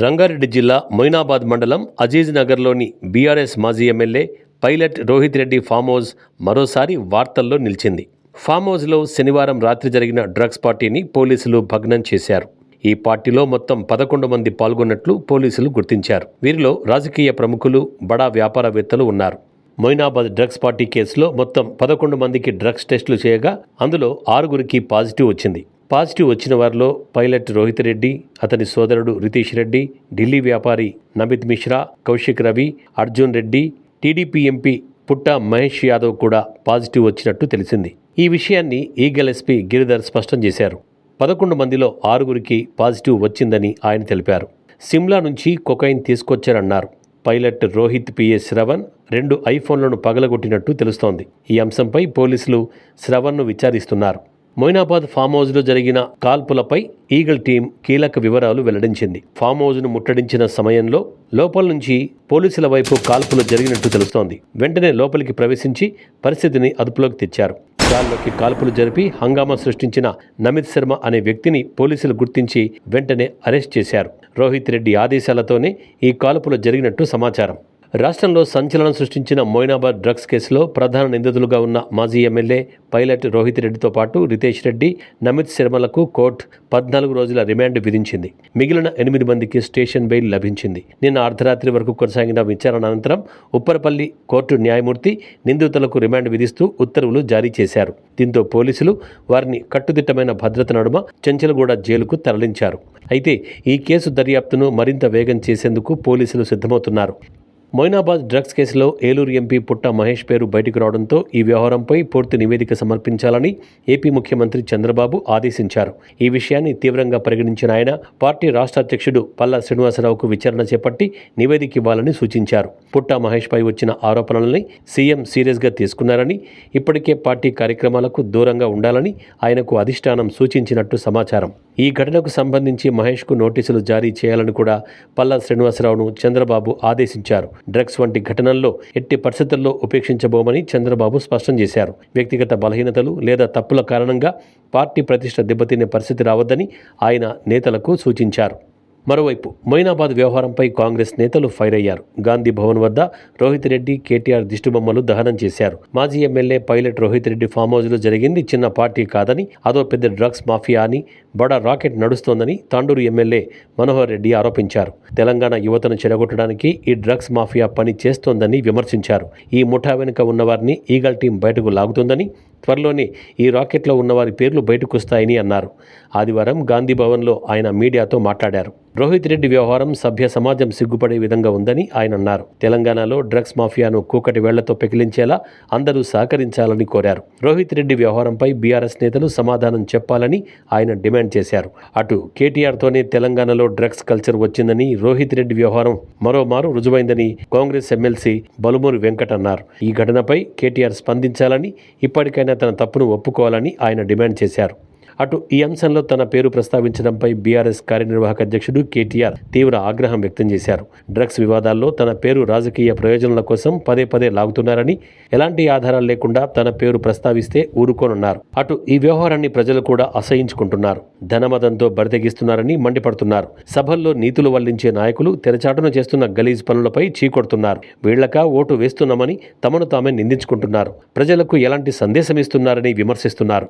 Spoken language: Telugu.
రంగారెడ్డి జిల్లా మొయినాబాద్ మండలం అజీజ్ నగర్లోని బీఆర్ఎస్ మాజీ MLA pilot Rohit Reddy farm house మరోసారి వార్తల్లో నిలిచింది. ఫామ్ హౌస్లో శనివారం రాత్రి జరిగిన డ్రగ్స్ పార్టీని పోలీసులు భగ్నం చేశారు. ఈ పార్టీలో మొత్తం 11 మంది పాల్గొన్నట్లు పోలీసులు గుర్తించారు. వీరిలో రాజకీయ ప్రముఖులు, బడా వ్యాపారవేత్తలు ఉన్నారు. మొయినాబాద్ డ్రగ్స్ పార్టీ కేసులో మొత్తం 11 మందికి డ్రగ్స్ టెస్టులు చేయగా అందులో 6గురికి పాజిటివ్ వచ్చింది. పాజిటివ్ వచ్చిన వారిలో పైలట్ రోహిత్ రెడ్డి, అతని సోదరుడు రితీష్ రెడ్డి, ఢిల్లీ వ్యాపారి నమిత్ మిశ్రా, కౌశిక్ రవి, అర్జున్ రెడ్డి, టీడీపీ ఎంపీ పుట్ట మహేష్ యాదవ్ కూడా పాజిటివ్ వచ్చినట్టు తెలిసింది. ఈ విషయాన్ని ఈగల్ ఎస్పీ గిరిధర్ స్పష్టం చేశారు. 11 మందిలో 6గురికి పాజిటివ్ వచ్చిందని ఆయన తెలిపారు. సిమ్లా నుంచి కొకైన్ తీసుకొచ్చారన్నారు. పైలట్ రోహిత్ పిఏ శ్రవణ్ 2 ఐఫోన్లను పగలగొట్టినట్టు తెలుస్తోంది. ఈ అంశంపై పోలీసులు శ్రవణ్ను విచారిస్తున్నారు. మొయినాబాద్ ఫామ్ హౌస్లో జరిగిన కాల్పులపై ఈగల్ టీం కీలక వివరాలు వెల్లడించింది. ఫామ్ హౌస్ను ముట్టడించిన సమయంలో లోపల నుంచి పోలీసుల వైపు కాల్పులు జరిగినట్టు తెలుస్తోంది. వెంటనే లోపలికి ప్రవేశించి పరిస్థితిని అదుపులోకి తెచ్చారు. గాల్లోకి కాల్పులు జరిపి హంగామా సృష్టించిన నమిత్ శర్మ అనే వ్యక్తిని పోలీసులు గుర్తించి వెంటనే అరెస్ట్ చేశారు. రోహిత్ రెడ్డి ఆదేశాలతోనే ఈ కాల్పులు జరిగినట్టు సమాచారం. రాష్ట్రంలో సంచలనం సృష్టించిన మొయినాబాద్ డ్రగ్స్ కేసులో ప్రధాన నిందితులుగా ఉన్న మాజీ ఎమ్మెల్యే పైలట్ రోహిత్ రెడ్డితో పాటు రితేష్ రెడ్డి, నమిత్ శర్మలకు కోర్టు 14 రోజుల రిమాండ్ విధించింది. మిగిలిన 8 మందికి స్టేషన్ బెయిల్ లభించింది. నిన్న అర్ధరాత్రి వరకు కొనసాగిన విచారణ అనంతరం ఉప్పరపల్లి కోర్టు న్యాయమూర్తి నిందితులకు రిమాండ్ విధిస్తూ ఉత్తర్వులు జారీ చేశారు. దీంతో పోలీసులు వారిని కట్టుదిట్టమైన భద్రత నడుమ చెంచలగూడ జైలుకు తరలించారు. అయితే ఈ కేసు దర్యాప్తును మరింత వేగం చేసేందుకు పోలీసులు సిద్ధమవుతున్నారు. మొయినాబాద్ డ్రగ్స్ కేసులో ఏలూరు ఎంపీ పుట్ట మహేష్ పేరు బయటకు రావడంతో ఈ వ్యవహారంపై పూర్తి నివేదిక సమర్పించాలని ఏపీ ముఖ్యమంత్రి చంద్రబాబు ఆదేశించారు. ఈ విషయాన్ని తీవ్రంగా పరిగణించిన ఆయన పార్టీ రాష్ట్ర అధ్యక్షుడు పల్లా శ్రీనివాసరావుకు విచారణ చేపట్టి నివేదిక ఇవ్వాలని సూచించారు. పుట్ట మహేష్పై వచ్చిన ఆరోపణలని సీఎం సీరియస్గా తీసుకున్నారని, ఇప్పటికే పార్టీ కార్యక్రమాలకు దూరంగా ఉండాలని ఆయనకు అధిష్టానం సూచించినట్టు సమాచారం. ఈ ఘటనకు సంబంధించి మహేష్కు నోటీసులు జారీ చేయాలని కూడా పల్లా శ్రీనివాసరావును చంద్రబాబు ఆదేశించారు. డ్రగ్స్ వంటి ఘటనల్లో ఎట్టి పరిస్థితుల్లో ఉపేక్షించబోమని చంద్రబాబు స్పష్టం చేశారు. వ్యక్తిగత బలహీనతలు లేదా తప్పుల కారణంగా పార్టీ ప్రతిష్ట దెబ్బతినే పరిస్థితి రావద్దని ఆయన నేతలకు సూచించారు. మరోవైపు మొయినాబాద్ వ్యవహారంపై కాంగ్రెస్ నేతలు ఫైర్ అయ్యారు. గాంధీ భవన్ వద్ద రోహిత్ రెడ్డి, కేటీఆర్ దిష్టిబొమ్మలు దహనం చేశారు. మాజీ MLA pilot Rohit Reddy farm హౌస్లో జరిగింది చిన్న పార్టీ కాదని, అదో పెద్ద డ్రగ్స్ మాఫియా అని, బడా రాకెట్ నడుస్తోందని తాండూరు ఎమ్మెల్యే మనోహర్ రెడ్డి ఆరోపించారు. తెలంగాణ యువతను చెడగొట్టడానికి ఈ డ్రగ్స్ మాఫియా పని చేస్తోందని విమర్శించారు. ఈ ముఠా వెనుక ఉన్నవారిని ఈగల్ టీం బయటకు లాగుతోందని, త్వరలోనే ఈ రాకెట్లో ఉన్నవారి పేర్లు బయటకు వస్తాయని అన్నారు. ఆదివారం గాంధీ భవన్లో ఆయన మీడియాతో మాట్లాడారు. రోహిత్ రెడ్డి వ్యవహారం సభ్య సమాజం సిగ్గుపడే విధంగా ఉందని ఆయన అన్నారు. తెలంగాణలో డ్రగ్స్ మాఫియాను కూకటి వేళ్లతో పెకిలించేలా అందరూ సహకరించాలని కోరారు. రోహిత్ రెడ్డి వ్యవహారంపై బీఆర్ఎస్ నేతలు సమాధానం చెప్పాలని ఆయన డిమాండ్ చేశారు. అటు కేటీఆర్తోనే తెలంగాణలో డ్రగ్స్ కల్చర్ వచ్చిందని, రోహిత్ రెడ్డి వ్యవహారం మరోమారు రుజువైందని కాంగ్రెస్ ఎమ్మెల్సీ బలుమూరి వెంకట్ అన్నారు. ఈ ఘటనపై కేటీఆర్ స్పందించాలని, ఇప్పటికైనా తన తప్పును ఒప్పుకోవాలని ఆయన డిమాండ్ చేశారు. అటు ఈ అంశంలో తన పేరు ప్రస్తావించడంపై బీఆర్ఎస్ కార్యనిర్వాహక అధ్యక్షుడు కేటీఆర్ తీవ్ర ఆగ్రహం వ్యక్తం చేశారు. డ్రగ్స్ వివాదాల్లో తన పేరు రాజకీయ ప్రయోజనాల కోసం పదే పదే లాగుతున్నారని, ఎలాంటి ఆధారాలు లేకుండా తన పేరు ప్రస్తావిస్తే ఊరుకోనున్నారు. అటు ఈ వ్యవహారాన్ని ప్రజలు కూడా అసహించుకుంటున్నారు. ధనమదంతో బరితెగిస్తున్నారని మండిపడుతున్నారు. సభల్లో నీతులు వల్లించే నాయకులు తెరచాటున చేస్తున్న గలీజ్ పనులపై చీకొడుతున్నారు. వీళ్లకా ఓటు వేస్తున్నామని తమను తామే నిందించుకుంటున్నారు. ప్రజలకు ఎలాంటి సందేశం ఇస్తున్నారని విమర్శిస్తున్నారు.